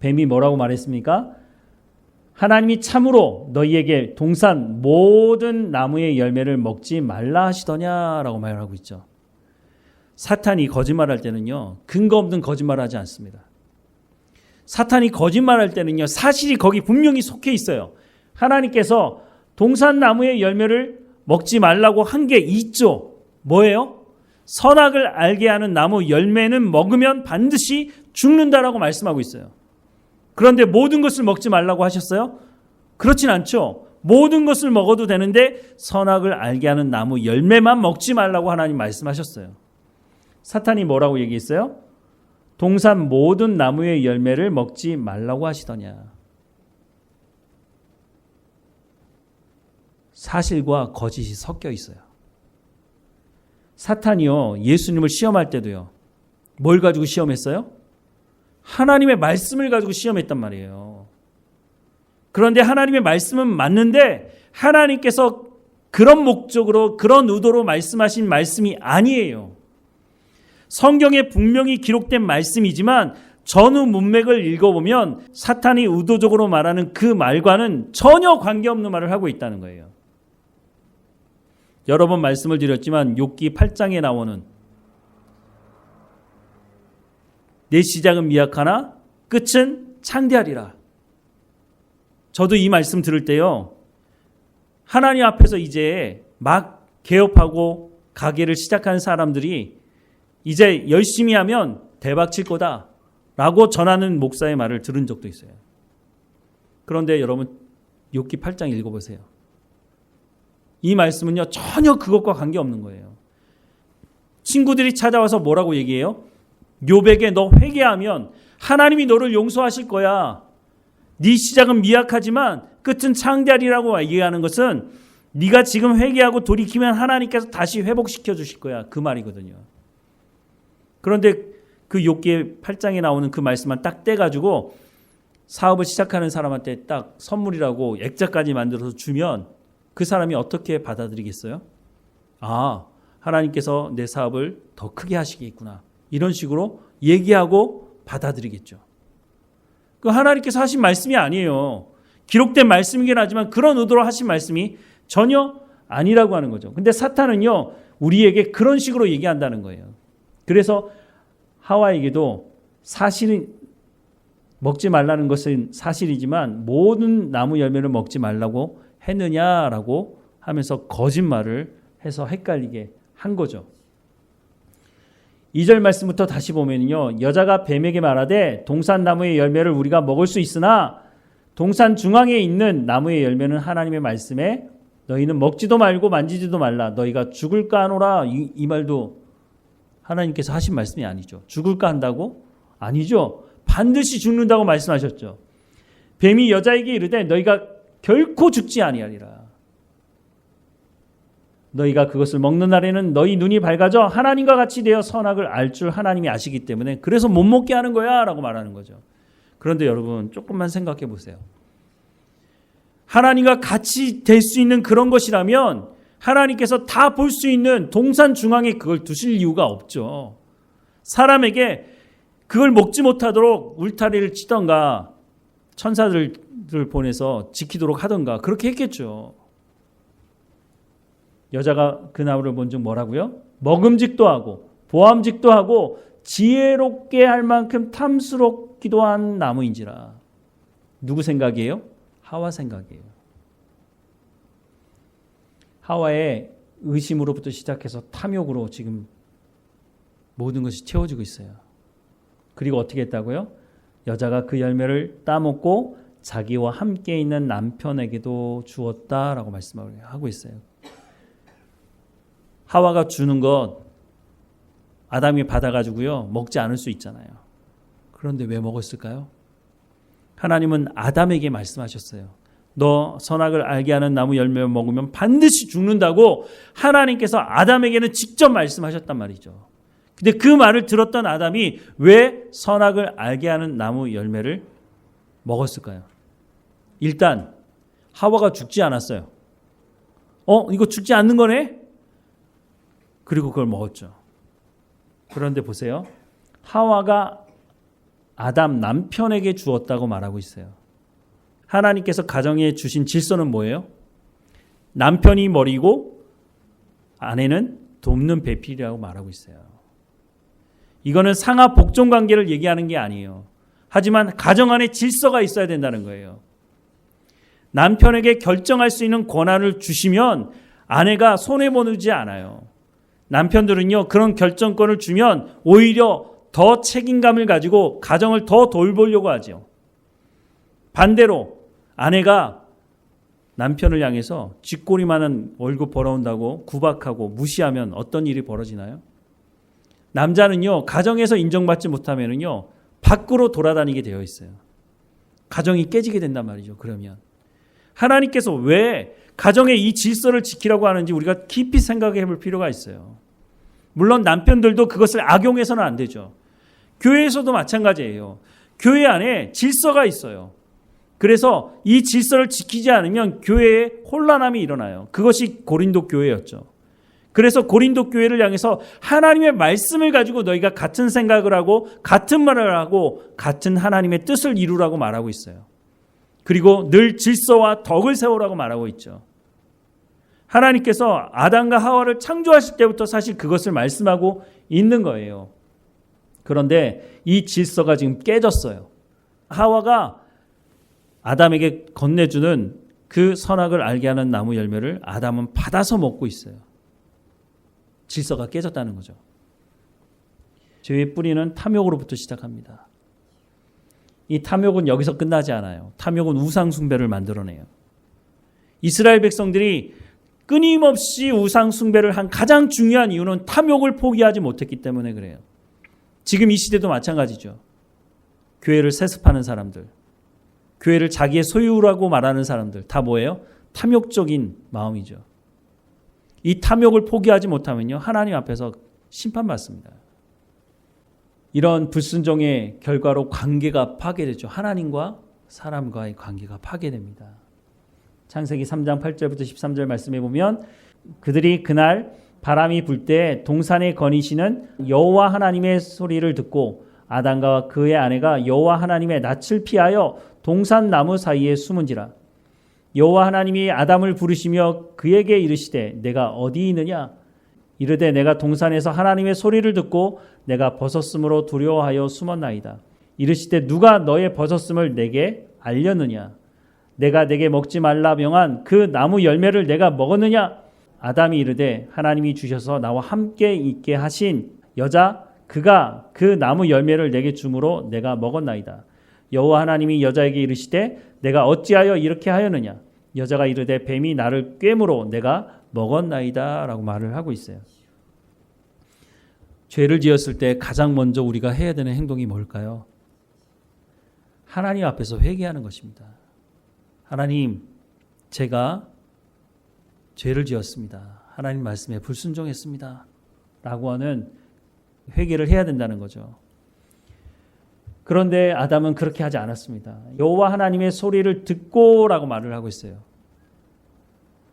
뱀이 뭐라고 말했습니까? 하나님이 참으로 너희에게 동산 모든 나무의 열매를 먹지 말라 하시더냐라고 말하고 있죠. 사탄이 거짓말할 때는요, 근거 없는 거짓말하지 않습니다. 사탄이 거짓말할 때는요, 사실이 거기 분명히 속해 있어요. 하나님께서 동산 나무의 열매를 먹지 말라고 한 게 있죠. 뭐예요? 선악을 알게 하는 나무 열매는 먹으면 반드시 죽는다라고 말씀하고 있어요. 그런데 모든 것을 먹지 말라고 하셨어요? 그렇진 않죠. 모든 것을 먹어도 되는데 선악을 알게 하는 나무 열매만 먹지 말라고 하나님 말씀하셨어요. 사탄이 뭐라고 얘기했어요? 동산 모든 나무의 열매를 먹지 말라고 하시더냐. 사실과 거짓이 섞여 있어요. 사탄이요, 예수님을 시험할 때도요, 뭘 가지고 시험했어요? 하나님의 말씀을 가지고 시험했단 말이에요. 그런데 하나님의 말씀은 맞는데 하나님께서 그런 목적으로 그런 의도로 말씀하신 말씀이 아니에요. 성경에 분명히 기록된 말씀이지만 전후 문맥을 읽어보면 사탄이 의도적으로 말하는 그 말과는 전혀 관계없는 말을 하고 있다는 거예요. 여러 번 말씀을 드렸지만 욥기 8장에 나오는 내 시작은 미약하나 끝은 창대하리라. 저도 이 말씀 들을 때요, 하나님 앞에서 이제 막 개업하고 가게를 시작하는 사람들이 이제 열심히 하면 대박 칠 거다 라고 전하는 목사의 말을 들은 적도 있어요. 그런데 여러분 욥기 8장 읽어보세요. 이 말씀은요 전혀 그것과 관계없는 거예요. 친구들이 찾아와서 뭐라고 얘기해요? 욥에게 너 회개하면 하나님이 너를 용서하실 거야. 네 시작은 미약하지만 끝은 창대하리라고 얘기하는 것은 네가 지금 회개하고 돌이키면 하나님께서 다시 회복시켜 주실 거야. 그 말이거든요. 그런데 그 욥기 8장에 나오는 그 말씀만 딱 떼가지고 사업을 시작하는 사람한테 딱 선물이라고 액자까지 만들어서 주면 그 사람이 어떻게 받아들이겠어요? 아, 하나님께서 내 사업을 더 크게 하시겠구나. 이런 식으로 얘기하고 받아들이겠죠. 그 하나님께서 하신 말씀이 아니에요. 기록된 말씀이긴 하지만 그런 의도로 하신 말씀이 전혀 아니라고 하는 거죠. 근데 사탄은요, 우리에게 그런 식으로 얘기한다는 거예요. 그래서 하와에게도 사실은 먹지 말라는 것은 사실이지만 모든 나무 열매를 먹지 말라고 했느냐라고 하면서 거짓말을 해서 헷갈리게 한 거죠. 2절 말씀부터 다시 보면요, 여자가 뱀에게 말하되 동산 나무의 열매를 우리가 먹을 수 있으나 동산 중앙에 있는 나무의 열매는 하나님의 말씀에 너희는 먹지도 말고 만지지도 말라. 너희가 죽을까 하노라. 이 말도 하나님께서 하신 말씀이 아니죠. 죽을까 한다고? 아니죠. 반드시 죽는다고 말씀하셨죠. 뱀이 여자에게 이르되 너희가 결코 죽지 아니하리라. 너희가 그것을 먹는 날에는 너희 눈이 밝아져 하나님과 같이 되어 선악을 알 줄 하나님이 아시기 때문에 그래서 못 먹게 하는 거야 라고 말하는 거죠. 그런데 여러분 조금만 생각해 보세요. 하나님과 같이 될 수 있는 그런 것이라면 하나님께서 다 볼 수 있는 동산 중앙에 그걸 두실 이유가 없죠. 사람에게 그걸 먹지 못하도록 울타리를 치던가 천사들을 보내서 지키도록 하던가 그렇게 했겠죠. 여자가 그 나무를 본즉 뭐라고요? 먹음직도 하고 보암직도 하고 지혜롭게 할 만큼 탐스럽기도 한 나무인지라. 누구 생각이에요? 하와 생각이에요. 하와의 의심으로부터 시작해서 탐욕으로 지금 모든 것이 채워지고 있어요. 그리고 어떻게 했다고요? 여자가 그 열매를 따먹고 자기와 함께 있는 남편에게도 주었다라고 말씀을 하고 있어요. 하와가 주는 것 아담이 받아가지고요 먹지 않을 수 있잖아요. 그런데 왜 먹었을까요? 하나님은 아담에게 말씀하셨어요. 너 선악을 알게 하는 나무 열매를 먹으면 반드시 죽는다고 하나님께서 아담에게는 직접 말씀하셨단 말이죠. 근데 그 말을 들었던 아담이 왜 선악을 알게 하는 나무 열매를 먹었을까요? 일단 하와가 죽지 않았어요. 이거 죽지 않는 거네? 그리고 그걸 먹었죠. 그런데 보세요. 하와가 아담 남편에게 주었다고 말하고 있어요. 하나님께서 가정에 주신 질서는 뭐예요? 남편이 머리고 아내는 돕는 배필이라고 말하고 있어요. 이거는 상하 복종 관계를 얘기하는 게 아니에요. 하지만 가정 안에 질서가 있어야 된다는 거예요. 남편에게 결정할 수 있는 권한을 주시면 아내가 손해보지 않아요. 남편들은요, 그런 결정권을 주면 오히려 더 책임감을 가지고 가정을 더 돌보려고 하죠. 반대로 아내가 남편을 향해서 쥐꼬리만한 월급 벌어온다고 구박하고 무시하면 어떤 일이 벌어지나요? 남자는요, 가정에서 인정받지 못하면은요, 밖으로 돌아다니게 되어 있어요. 가정이 깨지게 된단 말이죠. 그러면 하나님께서 왜 가정의 이 질서를 지키라고 하는지 우리가 깊이 생각해 볼 필요가 있어요. 물론 남편들도 그것을 악용해서는 안 되죠. 교회에서도 마찬가지예요. 교회 안에 질서가 있어요. 그래서 이 질서를 지키지 않으면 교회에 혼란함이 일어나요. 그것이 고린도 교회였죠. 그래서 고린도 교회를 향해서 하나님의 말씀을 가지고 너희가 같은 생각을 하고 같은 말을 하고 같은 하나님의 뜻을 이루라고 말하고 있어요. 그리고 늘 질서와 덕을 세우라고 말하고 있죠. 하나님께서 아담과 하와를 창조하실 때부터 사실 그것을 말씀하고 있는 거예요. 그런데 이 질서가 지금 깨졌어요. 하와가 아담에게 건네주는 그 선악을 알게 하는 나무 열매를 아담은 받아서 먹고 있어요. 질서가 깨졌다는 거죠. 죄의 뿌리는 탐욕으로부터 시작합니다. 이 탐욕은 여기서 끝나지 않아요. 탐욕은 우상 숭배를 만들어내요. 이스라엘 백성들이 끊임없이 우상 숭배를 한 가장 중요한 이유는 탐욕을 포기하지 못했기 때문에 그래요. 지금 이 시대도 마찬가지죠. 교회를 세습하는 사람들, 교회를 자기의 소유라고 말하는 사람들 다 뭐예요? 탐욕적인 마음이죠. 이 탐욕을 포기하지 못하면요, 하나님 앞에서 심판받습니다. 이런 불순종의 결과로 관계가 파괴되죠. 하나님과 사람과의 관계가 파괴됩니다. 창세기 3장 8절부터 13절 말씀해 보면 그들이 그날 바람이 불 때 동산에 거니시는 여호와 하나님의 소리를 듣고 아담과 그의 아내가 여호와 하나님의 낯을 피하여 동산 나무 사이에 숨은지라. 여호와 하나님이 아담을 부르시며 그에게 이르시되 내가 어디 있느냐? 이르되 내가 동산에서 하나님의 소리를 듣고 내가 벗었으므로 두려워하여 숨었나이다. 이르시되 누가 너의 벗었음을 내게 알렸느냐? 내가 내게 먹지 말라 명한 그 나무 열매를 내가 먹었느냐? 아담이 이르되 하나님이 주셔서 나와 함께 있게 하신 여자 그가 그 나무 열매를 내게 주므로 내가 먹었나이다. 여호와 하나님이 여자에게 이르시되 내가 어찌하여 이렇게 하였느냐? 여자가 이르되 뱀이 나를 꿰므로 내가 먹었나이다 라고 말을 하고 있어요. 죄를 지었을 때 가장 먼저 우리가 해야 되는 행동이 뭘까요? 하나님 앞에서 회개하는 것입니다. 하나님, 제가 죄를 지었습니다. 하나님 말씀에 불순종했습니다. 라고 하는 회개를 해야 된다는 거죠. 그런데 아담은 그렇게 하지 않았습니다. 여호와 하나님의 소리를 듣고라고 말을 하고 있어요.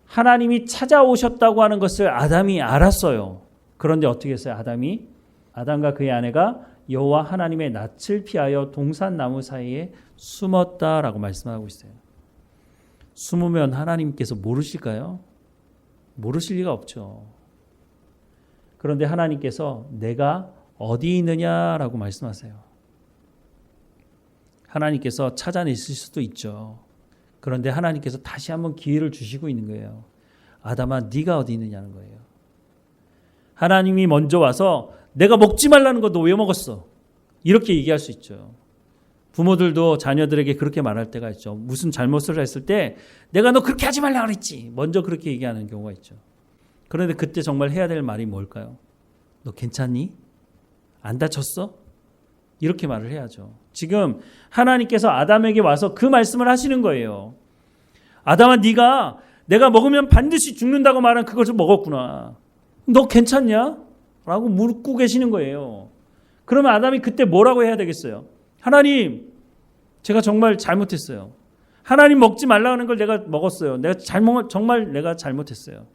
하나님이 찾아오셨다고 하는 것을 아담이 알았어요. 그런데 어떻게 했어요? 아담과 그의 아내가 여호와 하나님의 낯을 피하여 동산 나무 사이에 숨었다라고 말씀하고 있어요. 숨으면 하나님께서 모르실까요? 모르실 리가 없죠. 그런데 하나님께서 내가 어디 있느냐라고 말씀하세요. 하나님께서 찾아내실 수도 있죠. 그런데 하나님께서 다시 한번 기회를 주시고 있는 거예요. 아담아, 네가 어디 있느냐는 거예요. 하나님이 먼저 와서 내가 먹지 말라는 거 너 왜 먹었어? 이렇게 얘기할 수 있죠. 부모들도 자녀들에게 그렇게 말할 때가 있죠. 무슨 잘못을 했을 때 내가 너 그렇게 하지 말라 그랬지. 먼저 그렇게 얘기하는 경우가 있죠. 그런데 그때 정말 해야 될 말이 뭘까요? 너 괜찮니? 안 다쳤어? 이렇게 말을 해야죠. 지금 하나님께서 아담에게 와서 그 말씀을 하시는 거예요. 아담아, 네가 내가 먹으면 반드시 죽는다고 말한 그것을 먹었구나. 너 괜찮냐? 라고 묻고 계시는 거예요. 그러면 아담이 그때 뭐라고 해야 되겠어요? 하나님, 제가 정말 잘못했어요. 하나님 먹지 말라는 걸 내가 먹었어요. 정말 내가 잘못했어요.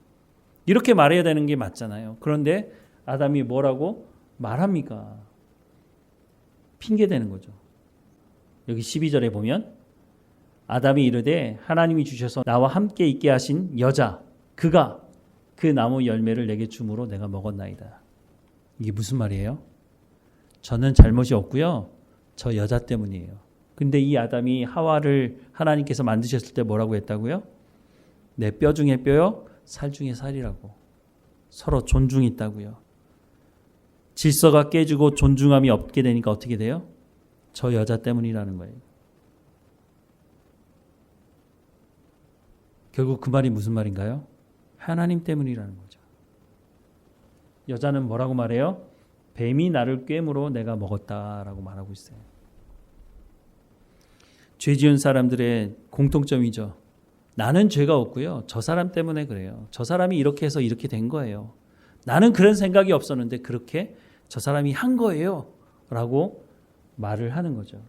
이렇게 말해야 되는 게 맞잖아요. 그런데 아담이 뭐라고 말합니까? 핑계대는 거죠. 여기 12절에 보면 아담이 이르되 하나님이 주셔서 나와 함께 있게 하신 여자 그가 그 나무 열매를 내게 주므로 내가 먹었나이다. 이게 무슨 말이에요? 저는 잘못이 없고요. 저 여자 때문이에요. 근데 이 아담이 하와를 하나님께서 만드셨을 때 뭐라고 했다고요? 내 뼈 중에 뼈요, 살 중에 살이라고. 서로 존중이 있다고요. 질서가 깨지고 존중함이 없게 되니까 어떻게 돼요? 저 여자 때문이라는 거예요. 결국 그 말이 무슨 말인가요? 하나님 때문이라는 거죠. 여자는 뭐라고 말해요? 뱀이 나를 꿰므로 내가 먹었다라고 말하고 있어요. 죄 지은 사람들의 공통점이죠. 나는 죄가 없고요. 저 사람 때문에 그래요. 저 사람이 이렇게 해서 이렇게 된 거예요. 나는 그런 생각이 없었는데 그렇게 저 사람이 한 거예요. 라고 말을 하는 거죠.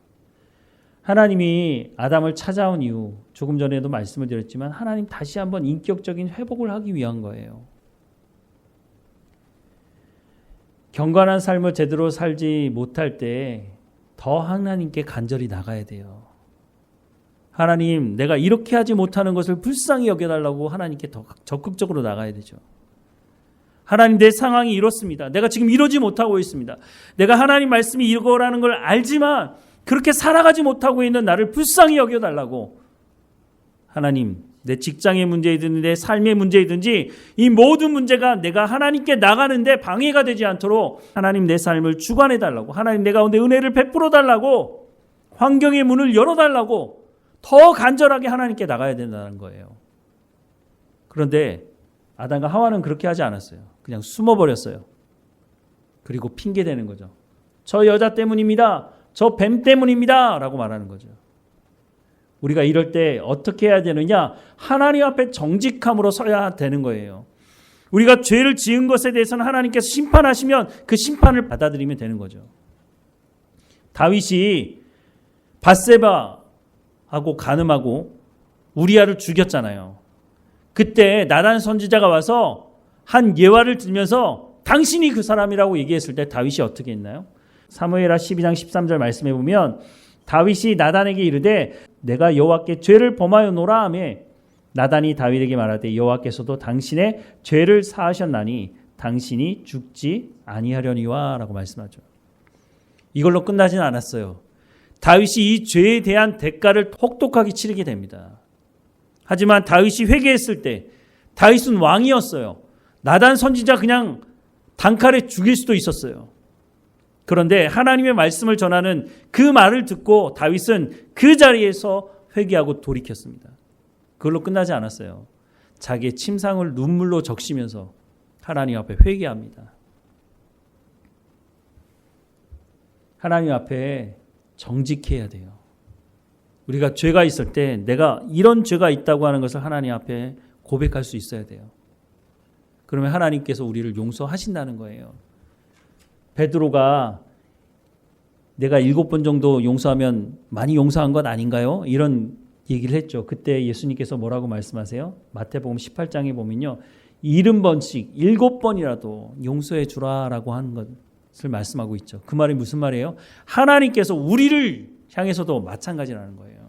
하나님이 아담을 찾아온 이유, 조금 전에도 말씀을 드렸지만 하나님 다시 한번 인격적인 회복을 하기 위한 거예요. 경건한 삶을 제대로 살지 못할 때 더 하나님께 간절히 나가야 돼요. 하나님, 내가 이렇게 하지 못하는 것을 불쌍히 여겨달라고 하나님께 더 적극적으로 나가야 되죠. 하나님, 내 상황이 이렇습니다. 내가 지금 이러지 못하고 있습니다. 내가 하나님 말씀이 이거라는 걸 알지만 그렇게 살아가지 못하고 있는 나를 불쌍히 여겨달라고. 하나님, 내 직장의 문제이든지 내 삶의 문제이든지 이 모든 문제가 내가 하나님께 나가는데 방해가 되지 않도록 하나님 내 삶을 주관해달라고, 하나님 내 가운데 은혜를 베풀어달라고, 환경의 문을 열어달라고 더 간절하게 하나님께 나가야 된다는 거예요. 그런데 아담과 하와는 그렇게 하지 않았어요. 그냥 숨어버렸어요. 그리고 핑계대는 거죠. 저 여자 때문입니다. 저 뱀 때문입니다. 라고 말하는 거죠. 우리가 이럴 때 어떻게 해야 되느냐? 하나님 앞에 정직함으로 서야 되는 거예요. 우리가 죄를 지은 것에 대해서는 하나님께서 심판하시면 그 심판을 받아들이면 되는 거죠. 다윗이 밧세바하고 간음하고 우리아를 죽였잖아요. 그때 나단 선지자가 와서 한 예화를 들면서 당신이 그 사람이라고 얘기했을 때 다윗이 어떻게 했나요? 사무엘하 12장 13절 말씀해 보면 다윗이 나단에게 이르되 내가 여호와께 죄를 범하였노라 하며 나단이 다윗에게 말하되 여호와께서도 당신의 죄를 사하셨나니 당신이 죽지 아니하려니와 라고 말씀하죠. 이걸로 끝나지는 않았어요. 다윗이 이 죄에 대한 대가를 혹독하게 치르게 됩니다. 하지만 다윗이 회개했을 때 다윗은 왕이었어요. 나단 선지자 그냥 단칼에 죽일 수도 있었어요. 그런데 하나님의 말씀을 전하는 그 말을 듣고 다윗은 그 자리에서 회개하고 돌이켰습니다. 그걸로 끝나지 않았어요. 자기의 침상을 눈물로 적시면서 하나님 앞에 회개합니다. 하나님 앞에 정직해야 돼요. 우리가 죄가 있을 때 내가 이런 죄가 있다고 하는 것을 하나님 앞에 고백할 수 있어야 돼요. 그러면 하나님께서 우리를 용서하신다는 거예요. 베드로가 내가 7번 정도 용서하면 많이 용서한 것 아닌가요? 이런 얘기를 했죠. 그때 예수님께서 뭐라고 말씀하세요? 마태복음 18장에 보면요. 70번씩 7번이라도 용서해 주라라고 하는 것을 말씀하고 있죠. 그 말이 무슨 말이에요? 하나님께서 우리를 향해서도 마찬가지라는 거예요.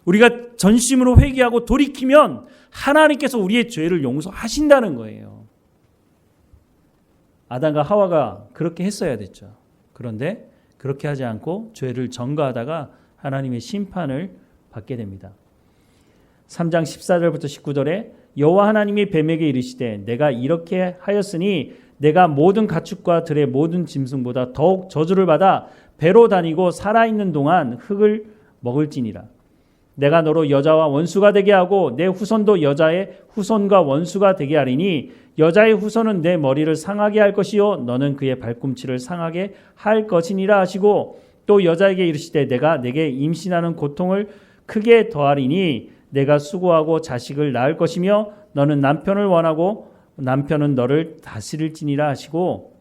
우리가 전심으로 회개하고 돌이키면 하나님께서 우리의 죄를 용서하신다는 거예요. 아담과 하와가 그렇게 했어야 됐죠. 그런데 그렇게 하지 않고 죄를 전가하다가 하나님의 심판을 받게 됩니다. 3장 14절부터 19절에 여호와 하나님이 뱀에게 이르시되 내가 이렇게 하였으니 내가 모든 가축과 들의 모든 짐승보다 더욱 저주를 받아 배로 다니고 살아있는 동안 흙을 먹을지니라. 내가 너로 여자와 원수가 되게 하고 내 후손도 여자의 후손과 원수가 되게 하리니 여자의 후손은 내 머리를 상하게 할 것이요 너는 그의 발꿈치를 상하게 할 것이니라 하시고 또 여자에게 이르시되 내가 내게 임신하는 고통을 크게 더하리니 내가 수고하고 자식을 낳을 것이며 너는 남편을 원하고 남편은 너를 다스릴지니라 하시고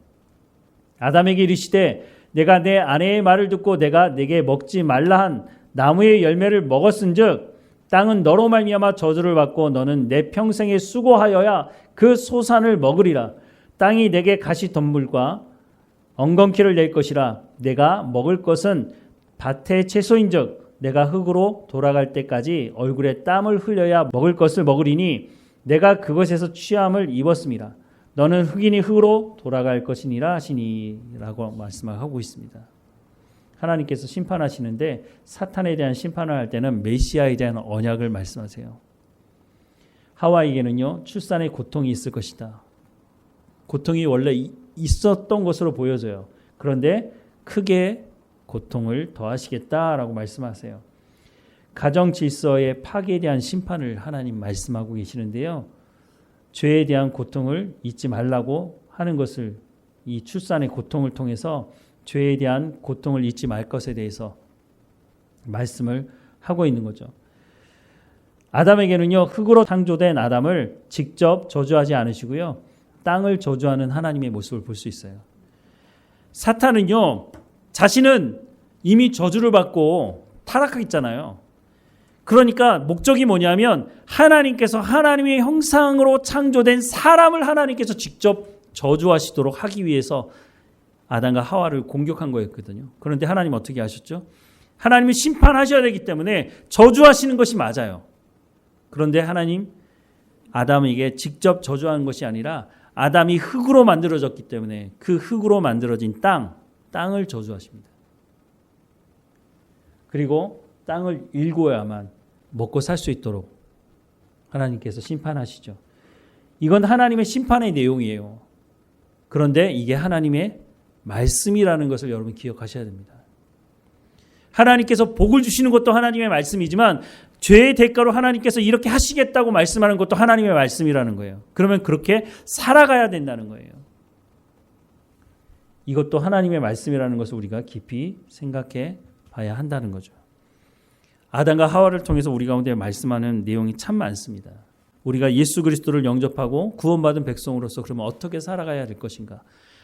아담에게 이르시되 내가 내 아내의 말을 듣고 내가 내게 먹지 말라 한 나무의 열매를 먹었은즉 땅은 너로 말미암아 저주를 받고 너는 내 평생에 수고하여야 그 소산을 먹으리라. 땅이 내게 가시덤불과 엉겅퀴를 낼 것이라. 내가 먹을 것은 밭의 채소인즉 내가 흙으로 돌아갈 때까지 얼굴에 땀을 흘려야 먹을 것을 먹으리니 내가 그것에서 취함을 입었음이라. 너는 흙이니 흙으로 돌아갈 것이니라 하시니 라고 말씀하고 있습니다. 하나님께서 심판하시는데 사탄에 대한 심판을 할 때는 메시아에 대한 언약을 말씀하세요. 하와에게는요 출산의 고통이 있을 것이다. 고통이 원래 있었던 것으로 보여져요. 그런데 크게 고통을 더하시겠다라고 말씀하세요. 가정 질서의 파괴에 대한 심판을 하나님 말씀하고 계시는데요. 죄에 대한 고통을 잊지 말라고 하는 것을 이 출산의 고통을 통해서 죄에 대한 고통을 잊지 말 것에 대해서 말씀을 하고 있는 거죠. 아담에게는요 흙으로 창조된 아담을 직접 저주하지 않으시고요. 땅을 저주하는 하나님의 모습을 볼 수 있어요. 사탄은요 자신은 이미 저주를 받고 타락했잖아요. 그러니까 목적이 뭐냐면 하나님께서 하나님의 형상으로 창조된 사람을 하나님께서 직접 저주하시도록 하기 위해서 아담과 하와를 공격한 거였거든요. 그런데 하나님 어떻게 하셨죠? 하나님이 심판하셔야 되기 때문에 저주하시는 것이 맞아요. 그런데 하나님 아담에게 직접 저주하는 것이 아니라 아담이 흙으로 만들어졌기 때문에 그 흙으로 만들어진 땅을 저주하십니다. 그리고 땅을 일궈야만 먹고 살 수 있도록 하나님께서 심판하시죠. 이건 하나님의 심판의 내용이에요. 그런데 이게 하나님의 말씀이라는 것을 여러분 기억하셔야 됩니다. 하나님께서 복을 주시는 것도 하나님의 말씀이지만 죄의 대가로 하나님께서 이렇게 하시겠다고 말씀하는 것도 하나님의 말씀이라는 거예요. 그러면 그렇게 살아가야 된다는 거예요. 이것도 하나님의 말씀이라는 것을 우리가 깊이 생각해 봐야 한다는 거죠. 아담과 하와를 통해서 우리 가운데 말씀하는 내용이 참 많습니다. 우리가 예수 그리스도를 영접하고 구원받은 백성으로서 그러면 어떻게 살아가야 될 것인가?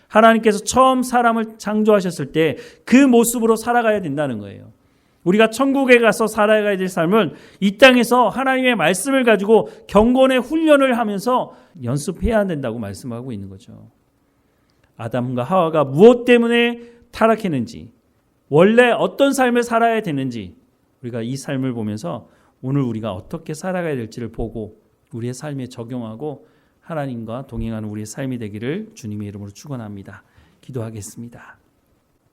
하나님께서 처음 사람을 창조하셨을 때 그 모습으로 살아가야 된다는 거예요. 우리가 천국에 가서 살아가야 될 삶은 이 땅에서 하나님의 말씀을 가지고 경건의 훈련을 하면서 연습해야 된다고 말씀하고 있는 거죠. 아담과 하와가 무엇 때문에 타락했는지, 원래 어떤 삶을 살아야 되는지 우리가 이 삶을 보면서 오늘 우리가 어떻게 살아가야 될지를 보고 우리의 삶에 적용하고 하나님과 동행하는 우리의 삶이 되기를 주님의 이름으로 축원합니다. 기도하겠습니다.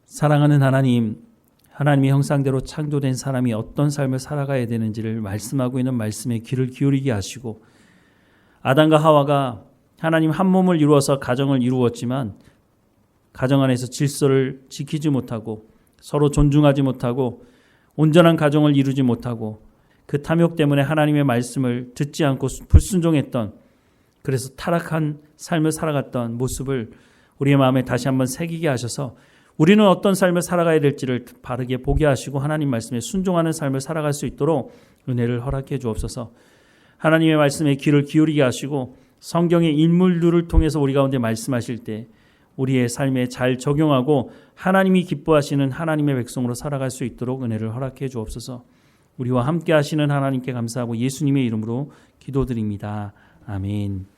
사랑하는 하나님, 하나님의 형상대로 창조된 사람이 어떤 삶을 살아가야 되는지를 말씀하고 있는 말씀에 귀를 기울이게 하시고 아담과 하와가 하나님 한 몸을 이루어서 가정을 이루었지만 가정 안에서 질서를 지키지 못하고 서로 존중하지 못하고 온전한 가정을 이루지 못하고 그 탐욕 때문에 하나님의 말씀을 듣지 않고 불순종했던, 그래서 타락한 삶을 살아갔던 모습을 우리의 마음에 다시 한번 새기게 하셔서 우리는 어떤 삶을 살아가야 될지를 바르게 보게 하시고 하나님 말씀에 순종하는 삶을 살아갈 수 있도록 은혜를 허락해 주옵소서. 하나님의 말씀에 귀를 기울이게 하시고 성경의 인물들을 통해서 우리 가운데 말씀하실 때 우리의 삶에 잘 적용하고 하나님이 기뻐하시는 하나님의 백성으로 살아갈 수 있도록 은혜를 허락해 주옵소서. 우리와 함께 하시는 하나님께 감사하고 예수님의 이름으로 기도드립니다. 아멘.